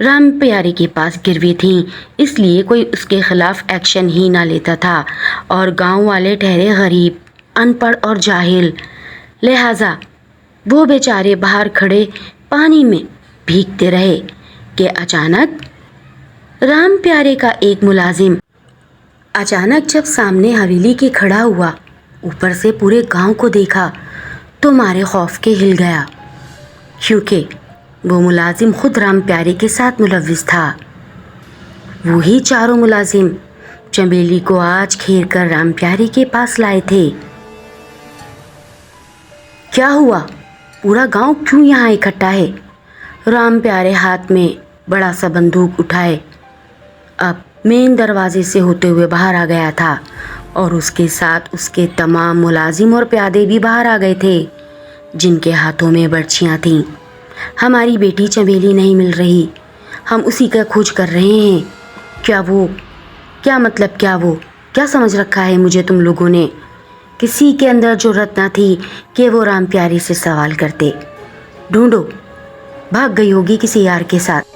رام پیارے کے پاس گروی تھیں، اس لیے کوئی اس کے خلاف ایکشن ہی نہ لیتا تھا، اور گاؤں والے ٹھہرے غریب، ان پڑھ اور جاہل، لہٰذا وہ بیچارے باہر کھڑے پانی میں بھیگتے رہے کہ اچانک رام پیارے کا ایک ملازم جب سامنے حویلی کے کھڑا ہوا، اوپر سے پورے گاؤں کو دیکھا تو مارے خوف کے ہل گیا، کیونکہ وہ ملازم خود رام پیارے کے ساتھ ملوث تھا۔ وہی چاروں ملازم چمیلی کو آج گھیر کر رام پیارے کے پاس لائے تھے۔ کیا ہوا؟ پورا گاؤں کیوں یہاں اکٹھا ہے؟ رام پیارے ہاتھ میں بڑا سا بندوق اٹھائے اب مین دروازے سے ہوتے ہوئے باہر آ گیا تھا، اور اس کے ساتھ اس کے تمام ملازم اور پیادے بھی باہر آ گئے تھے، جن کے ہاتھوں میں برچیاں تھیں۔ ہماری بیٹی چمیلی نہیں مل رہی، ہم اسی کا کھوج کر رہے ہیں۔ کیا سمجھ رکھا ہے مجھے تم لوگوں نے؟ کسی کے اندر جرأت نہ تھی کہ وہ رام پیاری سے سوال کرتے۔ ڈھونڈو، بھاگ گئی ہوگی کسی یار کے ساتھ۔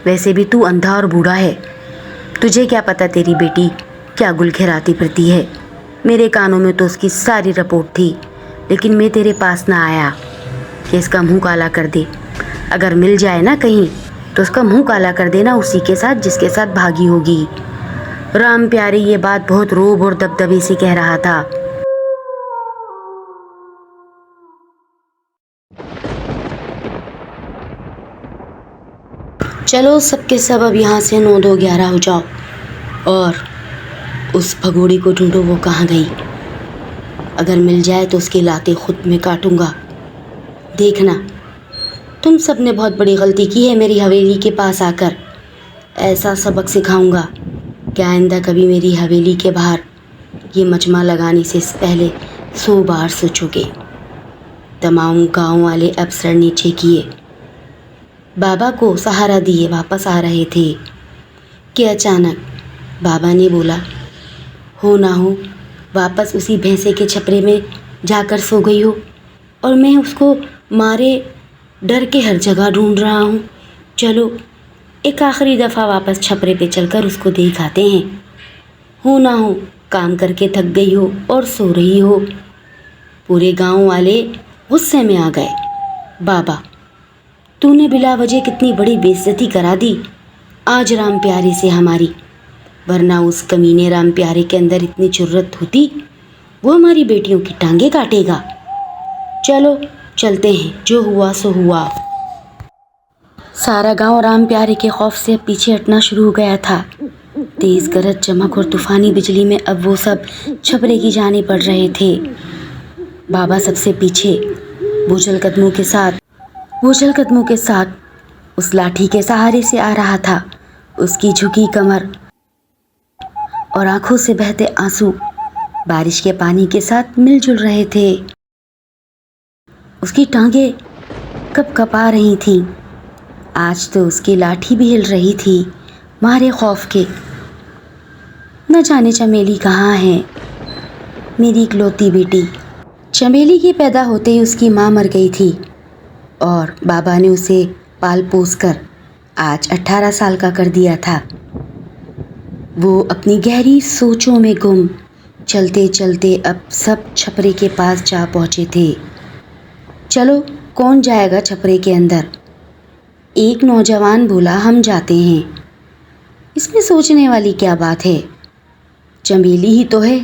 ویسے بھی تو اندھا اور بوڑھا ہے، تجھے کیا پتا تیری بیٹی کیا گل کھراتی پھرتی ہے؟ میرے کانوں میں تو اس کی ساری رپورٹ تھی، لیکن میں تیرے پاس نہ آیا کہ اس کا منہ کالا کر دے۔ اگر مل جائے نا کہیں تو اس کا منہ کالا کر دینا اسی کے ساتھ جس کے ساتھ بھاگی ہوگی۔ رام پیارے یہ بات بہت روب اور دبدبے سے کہہ رہا تھا۔ چلو سب کے سب اب یہاں سے 9-2-11 ہو جاؤ اور اس بھگوڑی کو ڈھونڈو، وہ کہاں گئی؟ اگر مل جائے تو اس کی لاتیں خود میں کاٹوں گا۔ دیکھنا، تم سب نے بہت بڑی غلطی کی ہے میری حویلی کے پاس آ کر۔ ایسا سبق سکھاؤں گا کہ آئندہ کبھی میری حویلی کے باہر یہ مجمع لگانے سے پہلے 100 بار سوچو گے۔ تمام گاؤں والے اب سر نیچے کیے بابا کو سہارا دیے واپس آ رہے تھے کہ اچانک بابا نے بولا، ہو نہ ہو واپس اسی بھینسے کے چھپرے میں جا کر سو گئی ہو، اور میں اس کو مارے ڈر کے ہر جگہ ڈھونڈ رہا ہوں۔ چلو ایک آخری دفعہ واپس چھپرے پہ چل کر اس کو دیکھ آتے ہیں۔ ہو نہ ہو کام کر کے تھک گئی ہو اور سو رہی ہو۔ پورے گاؤں والے غصے میں آ گئے۔ بابا، تو نے بلا وجہ کتنی بڑی بے عزتی کرا دی آج رام پیارے سے ہماری، ورنہ اس کمینے رام پیارے کے اندر اتنی جرأت ہوتی وہ ہماری بیٹیوں کی ٹانگیں کاٹے گا۔ چلو چلتے ہیں، جو ہوا سو ہوا۔ سارا گاؤں رام پیارے کے خوف سے پیچھے ہٹنا شروع ہو گیا تھا۔ تیز گرج چمک اور طوفانی بجلی میں اب وہ سب چھپرے کی جانب بڑھ رہے تھے۔ بابا سب سے پیچھے بوجھل قدموں کے ساتھ اس لاٹھی کے سہارے سے آ رہا تھا۔ اس کی جھکی کمر اور آنکھوں سے بہتے آنسو بارش کے پانی کے ساتھ مل جل رہے تھے۔ اس کی ٹانگیں کپ کپا رہی تھیں۔ آج تو اس کی لاٹھی بھی ہل رہی تھی مارے خوف کے۔ نہ جانے چمیلی کہاں ہے، میری اکلوتی بیٹی۔ چمیلی کے پیدا ہوتے ہی اس کی ماں مر گئی تھی، اور بابا نے اسے پال پوس کر آج 18 سال کا کر دیا تھا۔ وہ اپنی گہری سوچوں میں گم، چلتے چلتے اب سب چھپرے کے پاس جا پہنچے تھے۔ چلو کون جائے گا چھپرے کے اندر؟ ایک نوجوان بولا، ہم جاتے ہیں۔ اس میں سوچنے والی کیا بات ہے؟ چمیلی ہی تو ہے،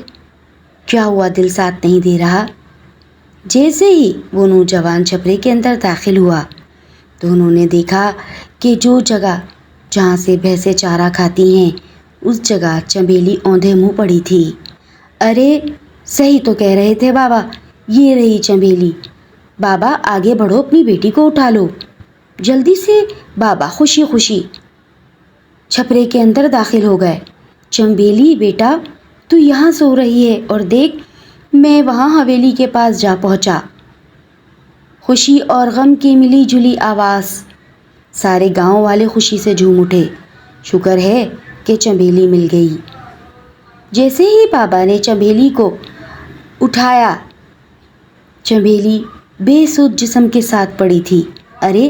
کیا ہوا دل ساتھ نہیں دے رہا؟ جیسے ہی وہ نوجوان چھپرے کے اندر داخل ہوا تو انہوں نے دیکھا کہ جو جگہ جہاں سے بھینسیں چارہ کھاتی ہیں اس جگہ چمیلی اوندھے منہ پڑی تھی۔ ارے صحیح تو کہہ رہے تھے بابا، یہ رہی چمیلی۔ بابا آگے بڑھو، اپنی بیٹی کو اٹھا لو جلدی سے۔ بابا خوشی خوشی چھپرے کے اندر داخل ہو گئے۔ چمیلی بیٹا، تو یہاں سو رہی ہے، اور دیکھ میں وہاں حویلی کے پاس جا پہنچا۔ خوشی اور غم کی ملی جلی آواز، سارے گاؤں والے خوشی سے جھوم اٹھے۔ شکر ہے کہ چمیلی مل گئی۔ جیسے ہی بابا نے چمیلی کو اٹھایا، چمیلی بے سود جسم کے ساتھ پڑی تھی۔ ارے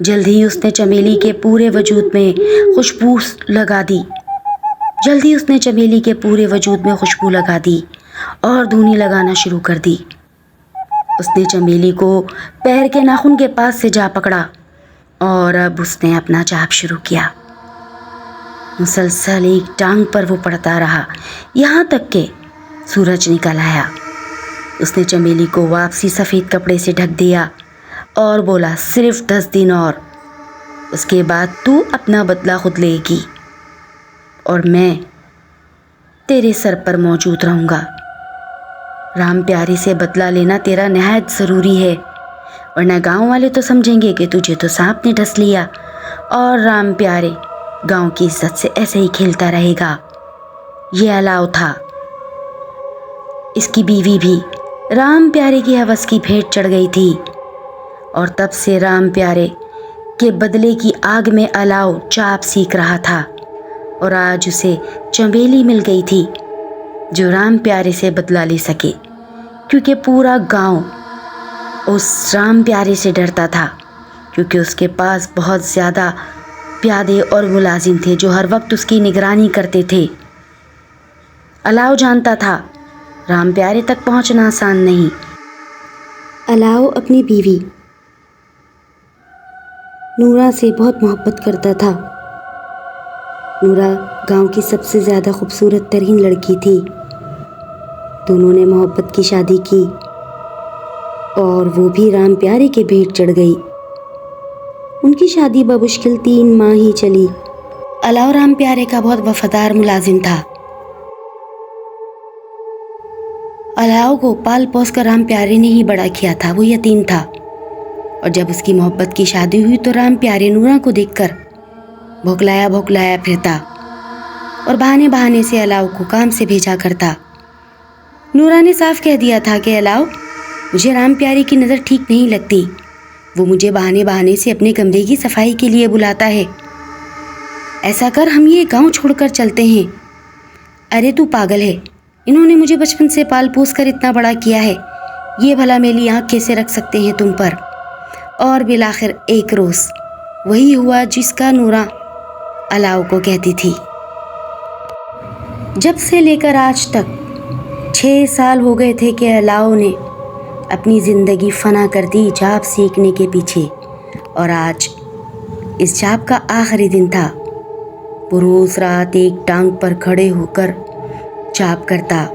جلد ہی اس نے چمیلی کے پورے وجود میں خوشبو لگا دی اور دھونی لگانا شروع کر دی۔ اس نے چمیلی کو پیر کے ناخن کے پاس سے جا پکڑا اور اب اس نے اپنا جاپ شروع کیا۔ مسلسل ایک ٹانگ پر وہ پڑتا رہا یہاں تک کہ سورج نکل آیا۔ اس نے چمیلی کو واپسی سفید کپڑے سے ڈھک دیا اور بولا، صرف 10 دن اور، اس کے بعد تو اپنا بدلہ خود لے گی اور میں تیرے سر پر موجود رہوں گا۔ رام پیارے سے بدلہ لینا تیرا نہایت ضروری ہے، ورنہ گاؤں والے تو سمجھیں گے کہ تجھے تو سانپ نے ڈس لیا اور رام پیارے گاؤں کی عزت سے ایسے ہی کھیلتا رہے گا۔ یہ الاؤ تھا، اس کی بیوی بھی رام پیارے کی ہوس کی بھیٹ چڑھ گئی تھی، اور تب سے رام پیارے کے بدلے کی آگ میں الاؤ چاپ سیکھ رہا تھا، اور آج اسے چمیلی مل گئی تھی جو رام پیارے سے بدلہ لے سکے، کیونکہ پورا گاؤں اس رام پیارے سے ڈرتا تھا، کیونکہ اس کے پاس بہت زیادہ پیادے اور ملازم تھے جو ہر وقت اس کی نگرانی کرتے تھے۔ الاؤ جانتا تھا رام پیارے تک پہنچنا آسان نہیں۔ الاؤ اپنی بیوی نورا سے بہت محبت کرتا تھا۔ نورا گاؤں کی سب سے زیادہ خوبصورت ترین لڑکی تھی۔ دونوں نے محبت کی شادی کی اور وہ بھی رام پیارے کے بھیٹ چڑھ گئی۔ ان کی شادی بمشکل 3 ماہ ہی چلی۔ الاؤ رام پیارے کا بہت وفادار ملازم تھا۔ الاؤ کو پال پوس کر رام پیارے نے ہی بڑا کیا تھا، وہ یتیم تھا، اور جب اس کی محبت کی شادی ہوئی تو رام پیارے نورا کو دیکھ کر بھوکلایا پھرتا اور بہانے سے الاؤ کو کام سے بھیجا کرتا۔ نورا نے صاف کہہ دیا تھا کہ الاؤ، مجھے رام پیارے کی نظر ٹھیک نہیں لگتی، وہ مجھے بہانے سے اپنے کمرے کی صفائی کے لیے بلاتا ہے، ایسا کر ہم یہ گاؤں چھوڑ کر چلتے ہیں۔ ارے تو پاگل ہے، انہوں نے مجھے بچپن سے پال پوس کر اتنا بڑا کیا ہے، یہ بھلا میری آنکھ کیسے رکھ سکتے ہیں تم پر؟ اور بالآخر ایک روز وہی ہوا جس کا نورا الاؤ کو کہتی تھی۔ جب سے لے کر آج تک 6 سال ہو گئے تھے کہ الاؤ نے اپنی زندگی فنا کر دی جاپ سیکھنے کے پیچھے، اور آج اس جاپ کا آخری دن تھا۔ وہ روز رات ایک ٹانگ پر کھڑے ہو کر جاپ کرتا،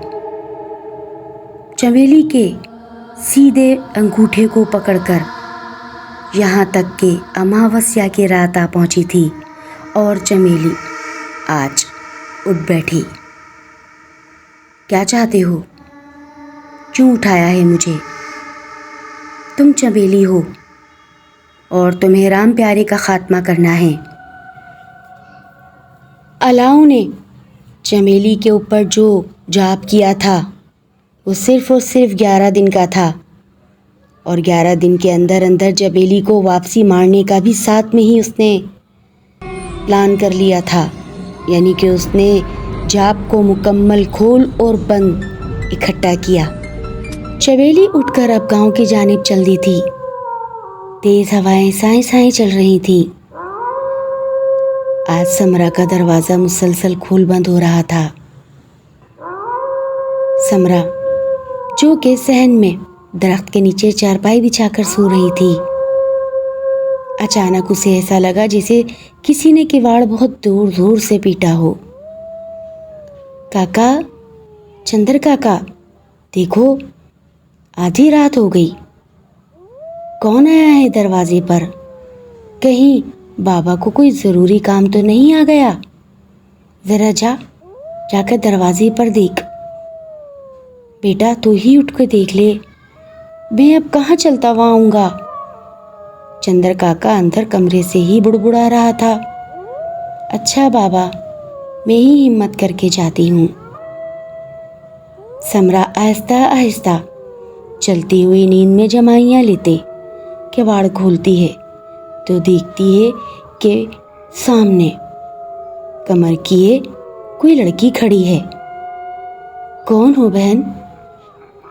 چمیلی کے سیدھے انگوٹھے کو پکڑ کر، یہاں تک کہ اماوسیا کی رات آ پہنچی تھی اور چمیلی آج اٹھ بیٹھی۔ کیا چاہتے ہو؟ کیوں اٹھایا ہے مجھے؟ تم چمیلی ہو اور تمہیں رام پیارے کا خاتمہ کرنا ہے۔ الاؤ نے چمیلی کے اوپر جو جاپ کیا تھا وہ صرف اور صرف 11 دن کا تھا، اور 11 دن کے اندر چمیلی کو واپسی مارنے کا بھی ساتھ میں ہی اس نے پلان کر لیا تھا، یعنی کہ اس نے جاپ کو مکمل کھول اور بند اکٹھا کیا۔ چمیلی اٹھ کر اب گاؤں کی جانب چل دی تھی۔ تیز ہوائیں سائیں چل رہی تھیں۔ آج سمرا کا دروازہ مسلسل کھول بند ہو رہا تھا۔ سمرا جو کہ صحن میں درخت کے نیچے چارپائی بچھا کر سو رہی تھی، اچانک اسے ایسا لگا جیسے کسی نے کواڑ بہت زور سے پیٹا ہو۔ کاکا، چندر کاکا، دیکھو آدھی رات ہو گئی، کون آیا ہے دروازے پر؟ کہیں بابا کو کوئی ضروری کام تو نہیں آ گیا؟ ذرا جا کر دروازے پر دیکھ۔ بیٹا تو ہی اٹھ کے دیکھ لے، میں اب کہاں چلتا ہوا آؤں گا؟ چندر کاکا اندر کمرے سے ہی بڑبڑا رہا تھا۔ اچھا بابا، میں ہی ہمت کر کے جاتی ہوں۔ سمرا آہستہ آہستہ چلتی ہوئی نیند میں جمائیاں لیتے کواڑ کھولتی ہے تو دیکھتی ہے کہ سامنے کمر کیے کوئی لڑکی کھڑی ہے۔ کون ہو بہن؟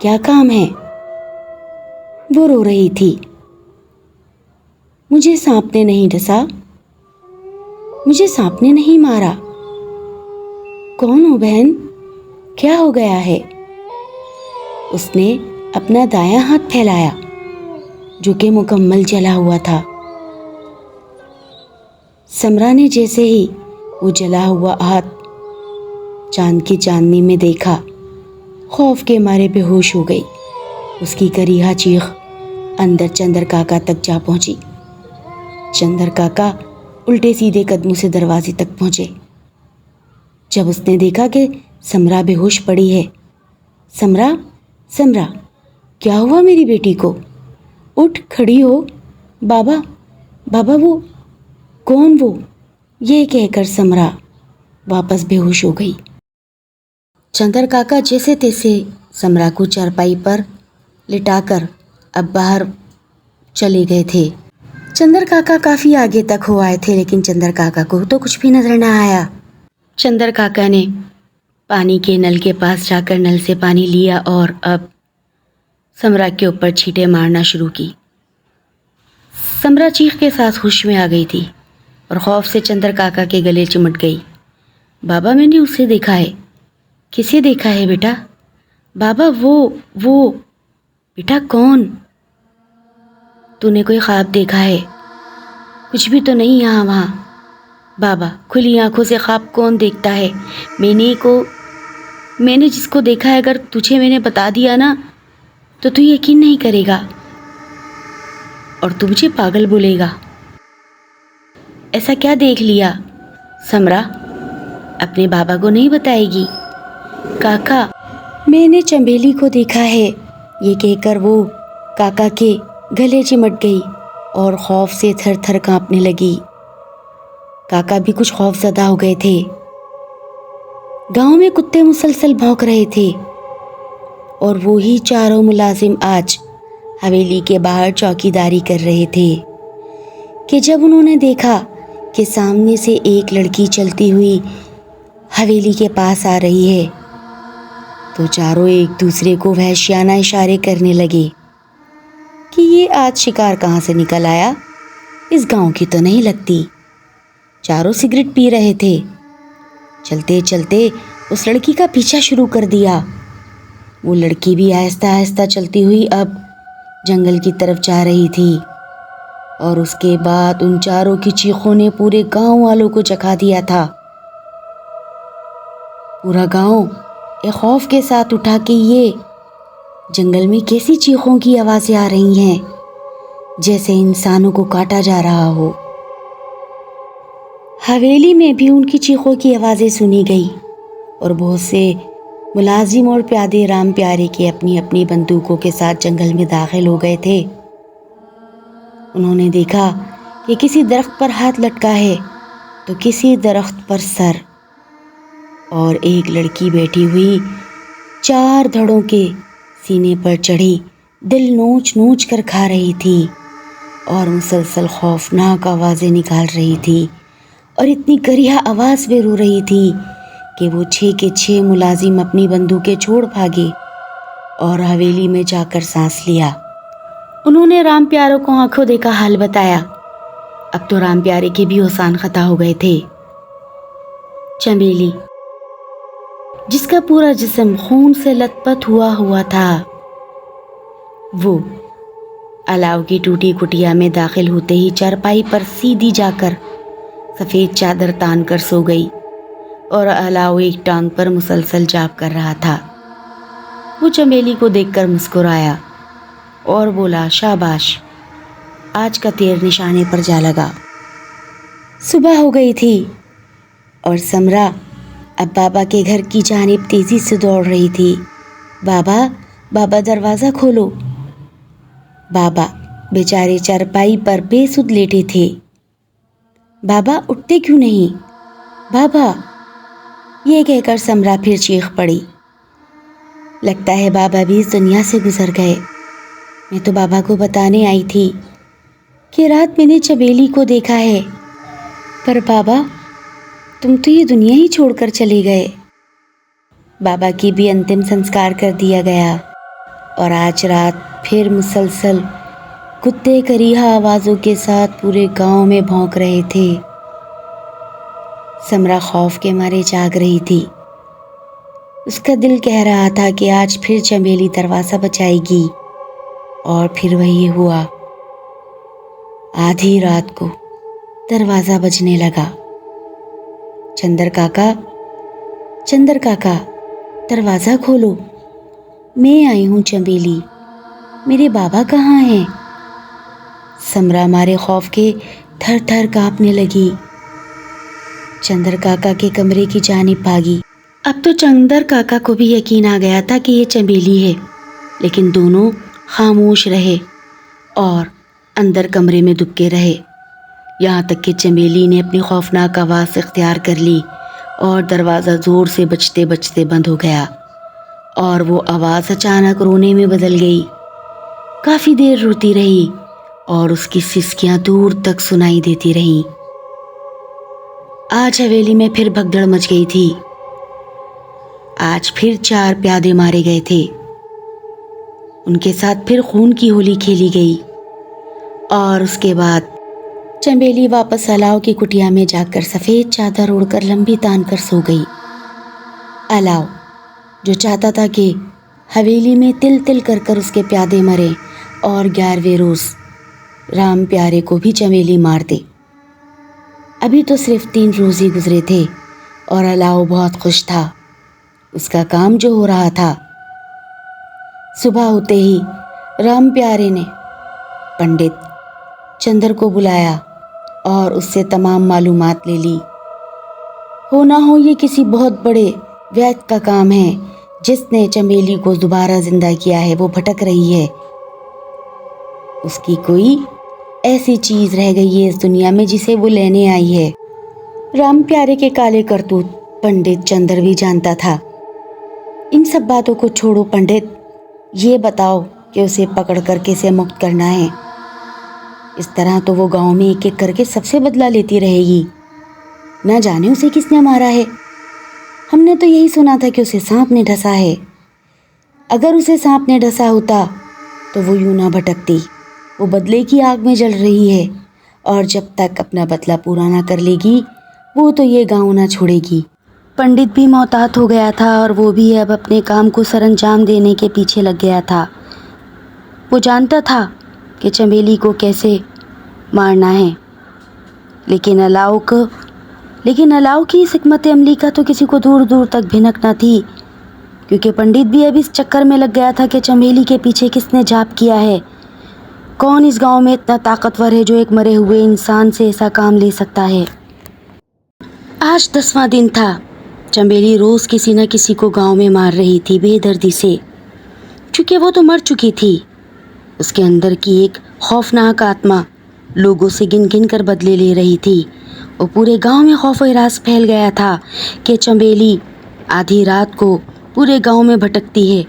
کیا کام ہے؟ وہ رو رہی تھی۔ مجھے سانپ نے نہیں ڈسا، مجھے سانپ نے نہیں مارا۔ کون ہو بہن؟ کیا ہو گیا ہے؟ اس نے اپنا دایاں ہاتھ پھیلایا جو کہ مکمل جلا ہوا تھا۔ سمرا نے جیسے ہی وہ جلا ہوا ہاتھ چاند کی چاندنی میں دیکھا، خوف کے مارے بے ہوش ہو گئی۔ اس کی کریہا چیخ اندر چندر کاکا تک جا پہنچی۔ چندر کاکا الٹے سیدھے قدموں سے دروازے تک پہنچے۔ جب اس نے دیکھا کہ سمرا بے ہوش پڑی ہے، سمرا سمرا کیا ہوا میری بیٹی کو؟ اٹھ کھڑی ہو۔ بابا بابا وہ کون وہ؟ یہ کہہ کر سمرا واپس بے ہوش ہو گئی۔ چندر کاکا جیسے تیسے سمرا کو چارپائی پر لٹا کر اب باہر چلے گئے تھے۔ چندر کاکا کافی آگے تک ہو آئے تھے، لیکن چندر کاکا کو تو کچھ بھی نظر نہ آیا۔ چندر کاکا نے پانی کے نل کے پاس جا کر نل سے پانی لیا اور اب سمرا کے اوپر چھینٹے مارنا شروع کی۔ سمرا چیخ کے ساتھ ہوش میں آ گئی تھی اور خوف سے چندر کاکا کے گلے چمٹ گئی۔ بابا میں نے اسے دیکھا ہے۔ کسے دیکھا ہے بیٹا؟ بابا وہ بیٹا کون؟ تو نے کوئی خواب دیکھا ہے؟ کچھ بھی تو نہیں یہاں وہاں۔ بابا کھلی آنکھوں سے خواب کون دیکھتا ہے؟ میں نے جس کو دیکھا ہے، اگر تجھے میں نے بتا دیا نا تو تو یقین نہیں کرے گا اور تو مجھے پاگل بولے گا۔ ایسا کیا دیکھ لیا؟ سمرا اپنے بابا کو نہیں بتائے گی؟ کاکا میں نے چنبیلی کو دیکھا ہے، یہ کہہ کر وہ کاکا کے گلے چمٹ گئی اور خوف سے تھر تھر کانپنے لگی۔ کاکا بھی کچھ خوف زدہ ہو گئے تھے۔ گاؤں میں کتے مسلسل بھونک رہے تھے اور وہی چاروں ملازم آج حویلی کے باہر چوکیداری کر رہے تھے کہ جب انہوں نے دیکھا کہ سامنے سے ایک لڑکی چلتی ہوئی حویلی کے پاس آ رہی ہے تو چاروں ایک دوسرے کو وحشیانہ اشارے کرنے لگے کہ یہ آج شکار کہاں سے نکل آیا، اس گاؤں کی تو نہیں لگتی۔ چاروں سگریٹ پی رہے تھے۔ چلتے چلتے اس لڑکی کا پیچھا شروع کر دیا۔ وہ لڑکی بھی آہستہ آہستہ چلتی ہوئی اب جنگل کی طرف جا رہی تھی اور اس کے بعد ان چاروں کی چیخوں نے پورے گاؤں والوں کو جگا دیا تھا۔ پورا گاؤں ایک خوف کے ساتھ اٹھا کہ یہ جنگل میں کیسی چیخوں کی آوازیں آ رہی ہیں، جیسے انسانوں کو کاٹا جا رہا ہو۔ حویلی میں بھی ان کی چیخوں کی آوازیں سنی گئی اور بہت سے ملازم اور پیادے رام پیارے کے اپنی اپنی بندوقوں کے ساتھ جنگل میں داخل ہو گئے تھے۔ انہوں نے دیکھا کہ کسی درخت پر ہاتھ لٹکا ہے تو کسی درخت پر سر، اور ایک لڑکی بیٹھی ہوئی 4 دھڑوں کے سینے پر چڑھی دل نوچ نوچ کر کھا رہی تھی اور مسلسل خوفناک آوازیں نکال رہی تھی اور اتنی کریہا آواز میں رو رہی تھی کہ وہ 6 کے 6 ملازم اپنی بندوقیں چھوڑ بھاگے اور حویلی میں جا کر سانس لیا۔ انہوں نے رام پیاروں کو آنکھوں دیکھا حال بتایا۔ اب تو رام پیارے کے بھی ہوسان خطا ہو گئے تھے۔ چنبیلی جس کا پورا جسم خون سے لت پت ہوا تھا، وہ الاؤ کی ٹوٹی کٹیا میں داخل ہوتے ہی چارپائی پر سیدھی جا کر سفید چادر تان کر سو گئی اور الاؤ ایک ٹانگ پر مسلسل جاپ کر رہا تھا۔ وہ چنبیلی کو دیکھ کر مسکرایا اور بولا، شاباش، آج کا تیر نشانے پر جا لگا۔ صبح ہو گئی تھی اور سمرا اب بابا کے گھر کی جانب تیزی سے دوڑ رہی تھی۔ بابا دروازہ کھولو۔ بابا بیچارے چارپائی پر بے سدھ لیٹے تھے۔ بابا اٹھتے کیوں نہیں؟ بابا، یہ کہہ کر سمرا پھر چیخ پڑی۔ لگتا ہے بابا بھی اس دنیا سے گزر گئے۔ میں تو بابا کو بتانے آئی تھی کہ رات میں نے چنبیلی کو دیکھا ہے، پر بابا تم تو یہ دنیا ہی چھوڑ کر چلے گئے۔ بابا کی بھی انتم سنسکار کر دیا گیا اور آج رات پھر مسلسل کتے کریہا آوازوں کے ساتھ پورے گاؤں میں بھونک رہے تھے۔ سمرا خوف کے مارے جاگ رہی تھی۔ اس کا دل کہہ رہا تھا کہ آج پھر چمیلی دروازہ بجائے گی، اور پھر وہی ہوا۔ آدھی رات کو دروازہ بجنے لگا۔ چندر کاکا دروازہ کھولو، میں آئی ہوں چمیلی، میرے بابا کہاں ہیں؟ سمرا مارے خوف کے تھر تھر کانپنے لگی۔ چندر کاکا کے کمرے کی جانب بھاگی۔ اب تو چندر کاکا کو بھی یقین آ گیا تھا کہ یہ چمیلی ہے، لیکن دونوں خاموش رہے اور اندر کمرے میں دبکے رہے، یہاں تک کہ چمیلی نے اپنی خوفناک آواز اختیار کر لی اور دروازہ زور سے بجتے بجتے بند ہو گیا، اور وہ آواز اچانک رونے میں بدل گئی۔ کافی دیر روتی رہی اور اس کی سسکیاں دور تک سنائی دیتی رہیں۔ آج حویلی میں پھر بھگدڑ مچ گئی تھی۔ آج پھر 4 پیادے مارے گئے تھے۔ ان کے ساتھ پھر خون کی ہولی کھیلی گئی، اور اس کے بعد چمیلی واپس الاؤ کی کٹیا میں جا کر سفید چادر اوڑھ کر لمبی تان کر سو گئی۔ الاؤ جو چاہتا تھا کہ حویلی میں تل تل کر کر اس کے پیادے مرے اور 11ویں روز رام پیارے کو بھی چمیلی مار دے۔ ابھی تو صرف 3 روز ہی گزرے تھے اور الاؤ بہت خوش تھا۔ اس کا کام جو ہو رہا تھا۔ صبح ہوتے ہی رام پیارے نے پنڈت چندر کو بلایا اور اس سے تمام معلومات لے لی۔ ہو نہ ہو یہ کسی بہت بڑے وید کا کام ہے جس نے چمیلی کو دوبارہ زندہ کیا ہے، وہ بھٹک رہی ہے۔ اس کی کوئی ایسی چیز رہ گئی ہے اس دنیا میں جسے وہ لینے آئی ہے۔ رام پیارے کے کالے کرتوت پنڈت چندر بھی جانتا تھا۔ ان سب باتوں کو چھوڑو پنڈت، یہ بتاؤ کہ اسے پکڑ کر کیسے مکت کرنا ہے۔ اس طرح تو وہ گاؤں میں ایک ایک کر کے سب سے بدلہ لیتی رہے گی، نہ جانے اسے کس نے مارا ہے۔ ہم نے تو یہی سنا تھا کہ اسے سانپ نے ڈسا ہے۔ اگر اسے سانپ نے ڈسا ہوتا تو وہ یوں نہ بھٹکتی، وہ بدلے کی آگ میں جل رہی ہے، اور جب تک اپنا بدلہ پورا نہ کر لے گی وہ تو یہ گاؤں نہ چھوڑے گی۔ پنڈت بھی محتاط ہو گیا تھا، اور وہ بھی اب اپنے کام کو سر انجام دینے کے پیچھے لگ گیا تھا۔ وہ جانتا تھا کہ چمیلی کو کیسے مارنا ہے، لیکن الاؤ کی اس حکمت عملی کا تو کسی کو دور دور تک بھنک نہ تھی، کیونکہ پنڈت بھی اب اس چکر میں لگ گیا تھا کہ چمیلی کے پیچھے کس نے جاپ کیا ہے۔ کون اس گاؤں میں اتنا طاقتور ہے جو ایک مرے ہوئے انسان سے ایسا کام لے سکتا ہے؟ آج 10واں دن تھا۔ چمیلی روز کسی نہ کسی کو گاؤں میں مار رہی تھی بے دردی سے، چونکہ وہ تو مر چکی تھی۔ اس کے اندر کی ایک خوفناک آتما لوگوں سے گن گن کر بدلے لے رہی تھی، اور پورے گاؤں میں خوف و ہراس پھیل گیا تھا کہ چمیلی آدھی رات کو پورے گاؤں میں بھٹکتی ہے،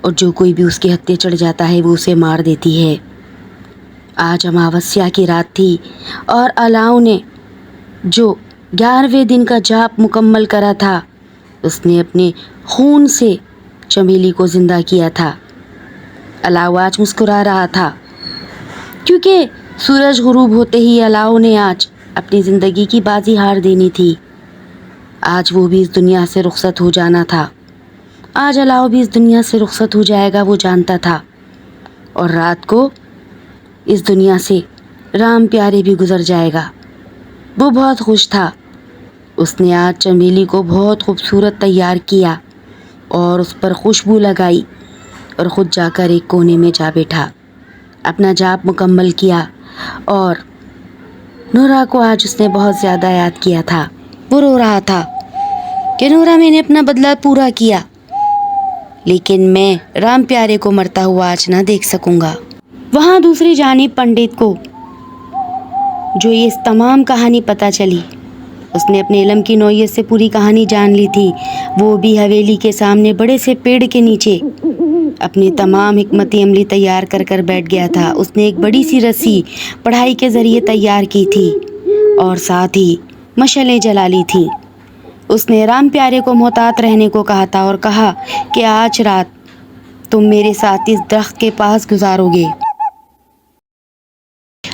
اور جو کوئی بھی اس کے ہتھے چڑھ جاتا ہے وہ اسے مار دیتی ہے۔ آج اماوسیا کی رات تھی، اور الاؤ نے جو 11ویں دن کا جاپ مکمل کرا تھا، اس نے اپنے خون سے چمیلی کو زندہ کیا تھا۔ الاؤ آج مسکرا رہا تھا، کیونکہ سورج غروب ہوتے ہی الاؤ نے آج اپنی زندگی کی بازی ہار دینی تھی۔ آج وہ بھی اس دنیا سے رخصت ہو جانا تھا۔ آج الاؤ بھی اس دنیا سے رخصت ہو جائے گا، وہ جانتا تھا۔ اور رات کو اس دنیا سے رام پیارے بھی گزر جائے گا۔ وہ بہت خوش تھا۔ اس نے آج چمیلی کو بہت خوبصورت تیار کیا اور اس پر خوشبو لگائی، اور خود جا کر ایک کونے میں جا بیٹھا، اپنا جاپ مکمل کیا۔ اور نورا کو آج اس نے بہت زیادہ یاد کیا تھا۔ وہ رو رہا تھا کہ نورا، میں نے اپنا بدلہ پورا کیا، لیکن میں رام پیارے کو مرتا ہوا آج نہ دیکھ سکوں گا۔ وہاں دوسری جانب پنڈت کو جو یہ تمام کہانی پتہ چلی، اس نے اپنے علم کی نوعیت سے پوری کہانی جان لی تھی۔ وہ بھی حویلی کے سامنے بڑے سے پیڑ کے نیچے اپنی تمام حکمتی عملی تیار کر کر بیٹھ گیا تھا۔ اس نے ایک بڑی سی رسی پڑھائی کے ذریعے تیار کی تھی، اور ساتھ ہی مشعلیں جلا لی تھیں۔ اس نے رام پیارے کو محتاط رہنے کو کہا تھا، اور کہا کہ آج رات تم میرے ساتھ اس درخت کے پاس گزارو گے۔